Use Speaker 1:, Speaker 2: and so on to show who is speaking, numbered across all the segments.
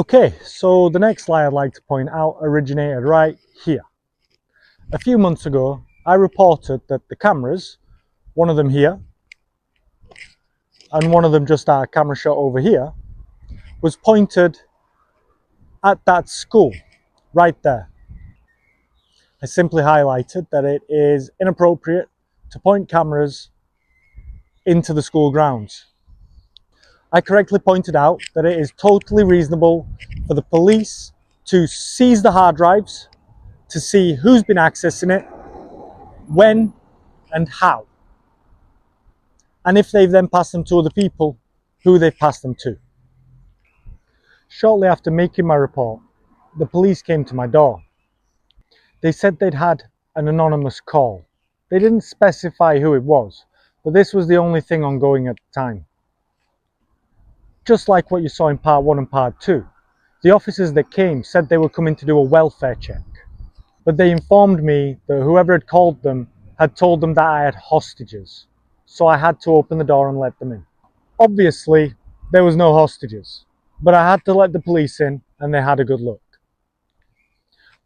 Speaker 1: Okay, so the next lie I'd like to point out originated right here. A few months ago, I reported that the cameras, one of them here, and one of them just our camera shot over here, was pointed at that school, right there. I simply highlighted that it is inappropriate to point cameras into the school grounds. I correctly pointed out that it is totally reasonable for the police to seize the hard drives to see who's been accessing it, when and how. And if they've then passed them to other people, who they've passed them to. Shortly after making my report, the police came to my door. They said they'd had an anonymous call. They didn't specify who it was, but this was the only thing ongoing at the time. Just like what you saw in part 1 and part 2, the officers that came said they were coming to do a welfare check, but they informed me that whoever had called them had told them that I had hostages, so I had to open the door and let them in. Obviously, there was no hostages, but I had to let the police in and they had a good look.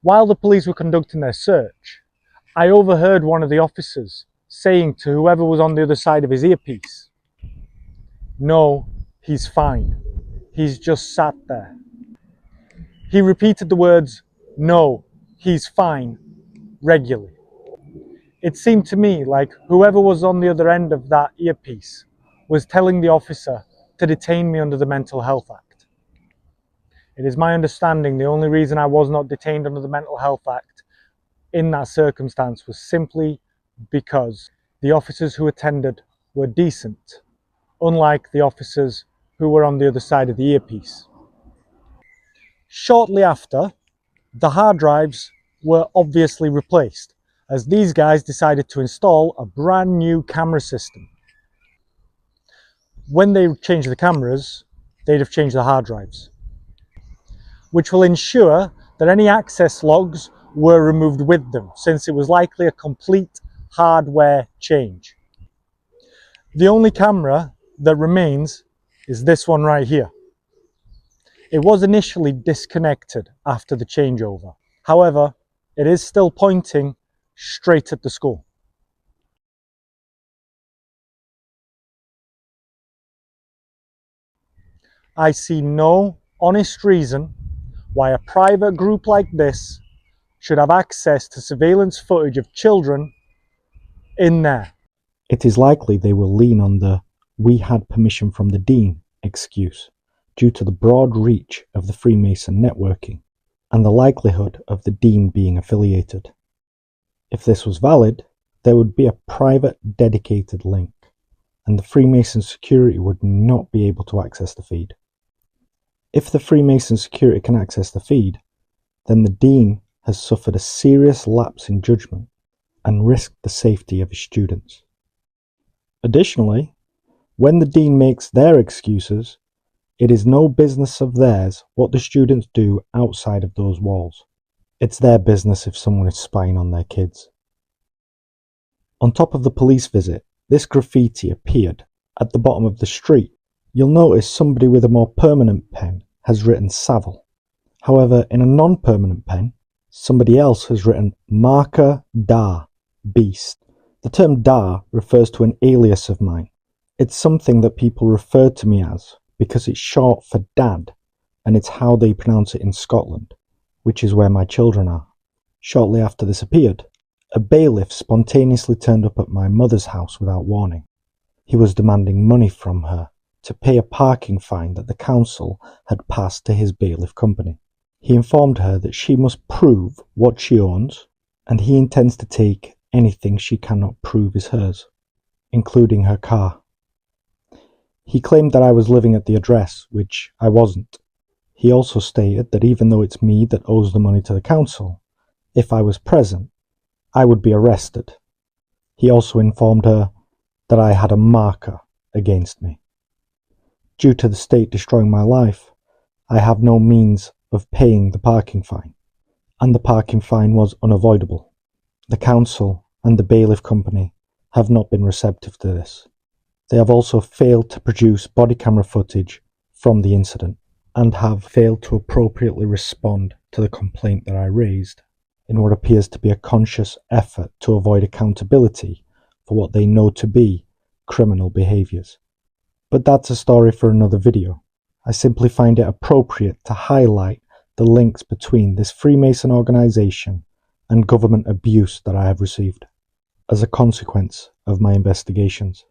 Speaker 1: While the police were conducting their search, I overheard one of the officers saying to whoever was on the other side of his earpiece, "No, he's fine. He's just sat there." He repeated the words, "No, he's fine," regularly. It seemed to me like whoever was on the other end of that earpiece was telling the officer to detain me under the Mental Health Act. It is my understanding the only reason I was not detained under the Mental Health Act in that circumstance was simply because the officers who attended were decent, unlike the officers who were on the other side of the earpiece. Shortly after, the hard drives were obviously replaced, as these guys decided to install a brand new camera system. When they changed the cameras, they'd have changed the hard drives, which will ensure that any access logs were removed with them, since it was likely a complete hardware change. The only camera that remains is this one right here. It was initially disconnected after the changeover. However, it is still pointing straight at the school. I see no honest reason why a private group like this should have access to surveillance footage of children in there.
Speaker 2: It is likely they will lean on the "we had permission from the Dean" excuse due to the broad reach of the Freemason networking and the likelihood of the Dean being affiliated. If this was valid, there would be a private dedicated link, and the Freemason security would not be able to access the feed. If the Freemason security can access the feed, then the Dean has suffered a serious lapse in judgment and risked the safety of his students. Additionally, when the Dean makes their excuses, it is no business of theirs what the students do outside of those walls. It's their business if someone is spying on their kids. On top of the police visit, this graffiti appeared at the bottom of the street. You'll notice somebody with a more permanent pen has written Savile. However, in a non-permanent pen, somebody else has written Marker Da, Beast. The term Da refers to an alias of mine. It's something that people refer to me as because it's short for Dad, and it's how they pronounce it in Scotland, which is where my children are. Shortly after this appeared, a bailiff spontaneously turned up at my mother's house without warning. He was demanding money from her to pay a parking fine that the council had passed to his bailiff company. He informed her that she must prove what she owns, and he intends to take anything she cannot prove is hers, including her car. He claimed that I was living at the address, which I wasn't. He also stated that even though it's me that owes the money to the council, if I was present, I would be arrested. He also informed her that I had a marker against me. Due to the state destroying my life, I have no means of paying the parking fine, and the parking fine was unavoidable. The council and the bailiff company have not been receptive to this. They have also failed to produce body camera footage from the incident. and have failed to appropriately respond to the complaint that I raised in what appears to be a conscious effort to avoid accountability for what they know to be criminal behaviours. But that's a story for another video. I simply find it appropriate to highlight the links between this Freemason organisation and government abuse that I have received as a consequence of my investigations.